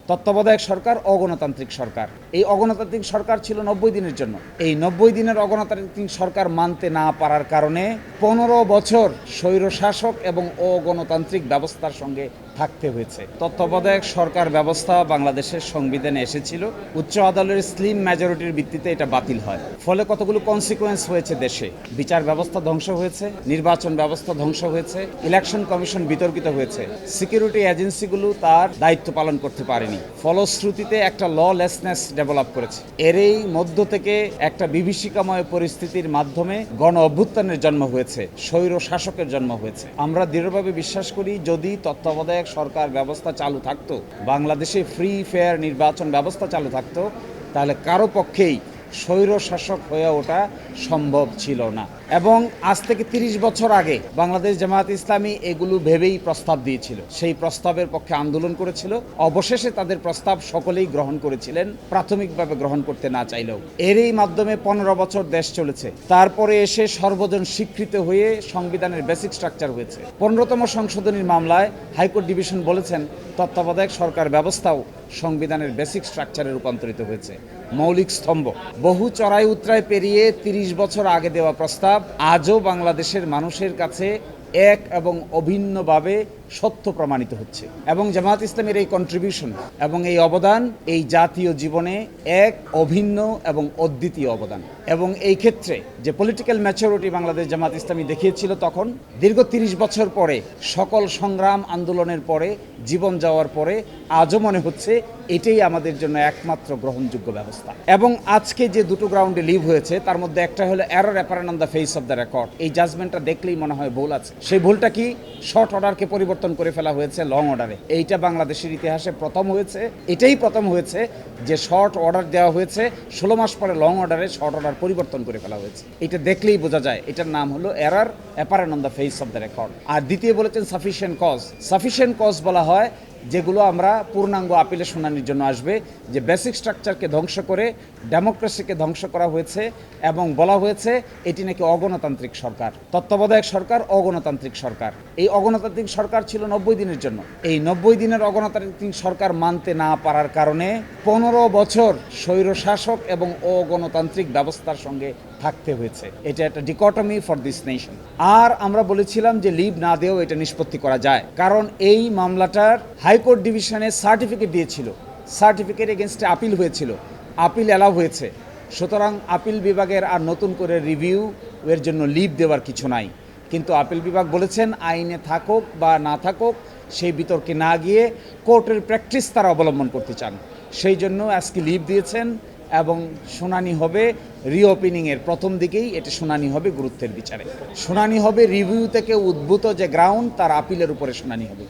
তত্ত্বাবধায়ক সরকার অগণতান্ত্রিক সরকার। এই অগণতান্ত্রিক সরকার ছিল 90 দিনের জন্য। এই 90 দিনের অগণতান্ত্রিক সরকার মানতে না পারার কারণে 15 বছর স্বৈরশাসক এবং অগণতান্ত্রিক ব্যবস্থার সঙ্গে থাকতে হয়েছে। তত্ত্বাবধায়ক সরকার ব্যবস্থা বাংলাদেশের সংবিধানে এসেছিল, উচ্চ আদালতের স্লিম মেজরিটির ভিত্তিতে এটা বাতিল হয়। ফলে কতগুলো কনসিকোয়েন্স হয়েছে দেশে। বিচার ব্যবস্থা ধ্বংস হয়েছে, নির্বাচন ব্যবস্থা ধ্বংস হয়েছে, ইলেকশন কমিশন বিতর্কিত হয়েছে, সিকিউরিটি এজেন্সিগুলো তার দায়িত্ব পালন করতে পারেনি। ফলশ্রুতিতে একটা ললেসনেস ডেভেলপ করেছে। এরই মধ্য থেকে একটা বিভীষিকাময় পরিস্থিতির মাধ্যমে গণ অভ্যুত্থানের জন্ম হয়েছে, স্বৈর শাসকের জন্ম হয়েছে। আমরা দৃঢ়ভাবে বিশ্বাস করি, যদি তত্ত্বাবধায়ক সরকার ব্যবস্থা চালু থাকতো, বাংলাদেশে ফ্রি ফেয়ার নির্বাচন ব্যবস্থা চালু থাকতো, তাহলে কারো পক্ষেই স্বৈর শাসক হয়ে ওঠা সম্ভব ছিল না। এবং আজ থেকে 30 বছর আগে বাংলাদেশ জামায়াত ইসলামী এগুলো ভেবেই প্রস্তাব দিয়েছিল, সেই প্রস্তাবের পক্ষে আন্দোলন করেছিল। অবশেষে তাদের প্রস্তাব সকলেই গ্রহণ করেছিলেন, প্রাথমিকভাবে গ্রহণ করতে না চাইলেও। এরই মাধ্যমে 15 বছর দেশ চলেছে। তারপরে এসে সর্বজন স্বীকৃত হয়ে সংবিধানের বেসিক স্ট্রাকচার হয়েছে। 15তম সংশোধনীর মামলায় হাইকোর্ট ডিভিশন বলেছেন তত্ত্বাবধায়ক সরকার ব্যবস্থাও সংবিধানের বেসিক স্ট্রাকচারে রূপান্তরিত হয়েছে, মৌলিক স্তম্ভ। বহু চড়াই উতরাই পেরিয়ে 30 বছর আগে দেওয়া প্রস্তাব আজও বাংলাদেশের মানুষের কাছে এক এবং অভিন্নভাবে সত্য প্রমাণিত হচ্ছে। এবং জামায়াত ইসলামের এই কন্ট্রিবিউশন এবং এই অবদান এই জাতীয় জীবনে এক অভিন্ন এবং অদ্বিতীয় অবদান। এবং এই ক্ষেত্রে যে পলিটিক্যাল ম্যাচুরিটি বাংলাদেশ জামায়াত ইসলামী দেখিয়েছিল তখন, দীর্ঘ 30 বছর পরে, সকল সংগ্রাম আন্দোলনের পরে, জীবন যাওয়ার পরে আজও মনে হচ্ছে এটাই আমাদের জন্য একমাত্র গ্রহণযোগ্য ব্যবস্থা। এবং আজকে যে দুটো গ্রাউন্ডে লিভ হয়েছে তার মধ্যে একটা হলো error apparent on the face of the record. এই জাজমেন্টটা দেখলেই মনে হয় ভুল আছে। সেই ভুলটা কি? শর্ট অর্ডারকে পরিবর্তন করে ফেলা হয়েছে লং অর্ডারে। এইটা বাংলাদেশের ইতিহাসে প্রথম হয়েছে। এটাই প্রথম হয়েছে যে শর্ট অর্ডার দেওয়া হয়েছে, 16 মাস পরে লং অর্ডারে শর্ট অর্ডার পরিবর্তন করে ফেলা হয়েছে। এটা দেখলেই বোঝা যায় এটার নাম হলো error apparent on the face of the record. আর দ্বিতীয় বলেছেন সাফিসিয়েন্ট কজ। সাফিসিয়েন্ট কজ বলা হয় যেগুলো আমরা পূর্ণাঙ্গ আপিলে শুনানির জন্য আসবে, যে বেসিক স্ট্রাকচারকে ধ্বংস করে ডেমোক্রেসিকে ধ্বংস করা হয়েছে এবং বলা হয়েছে এটি নাকি অগণতান্ত্রিক সরকার। তত্ত্বাবধায়ক সরকার অগণতান্ত্রিক সরকার। এই অগণতান্ত্রিক সরকার ছিল 90 দিনের জন্য। এই 90 দিনের অগণতান্ত্রিক সরকার মানতে না পারার কারণে 15 বছর স্বৈরশাসক এবং অগণতান্ত্রিক ব্যবস্থার সঙ্গে থাকতে হয়েছে। এটা একটা ডিকটমি ফর দিস নেশন। আর আমরা বলেছিলাম যে লিভ না দিয়েও এটা নিষ্পত্তি করা যায়, কারণ এই মামলাটার হাইকোর্ট ডিভিশনে সার্টিফিকেট দিয়েছিল, সার্টিফিকেট এগেনস্টে আপিল হয়েছিল, আপিল অ্যালাউ হয়েছে। সুতরাং আপিল বিভাগের আর নতুন করে রিভিউ এর জন্য লিভ দেওয়ার কিছু নাই। কিন্তু আপিল বিভাগ বলেছেন আইনে থাকুক বা না থাকুক সেই বিতর্কে না গিয়ে কোর্টের প্র্যাকটিস তারা অবলম্বন করতে চান। সেই জন্য আজকে লিভ দিয়েছেন এবং শুনানি হবে রিওপেনিংয়ের প্রথম দিকেই। এটা শুনানি হবে গুরুত্বের বিচারে, শুনানি হবে রিভিউ থেকে উদ্ভূত যে গ্রাউন্ড তার আপিলের উপরে শুনানি হবে।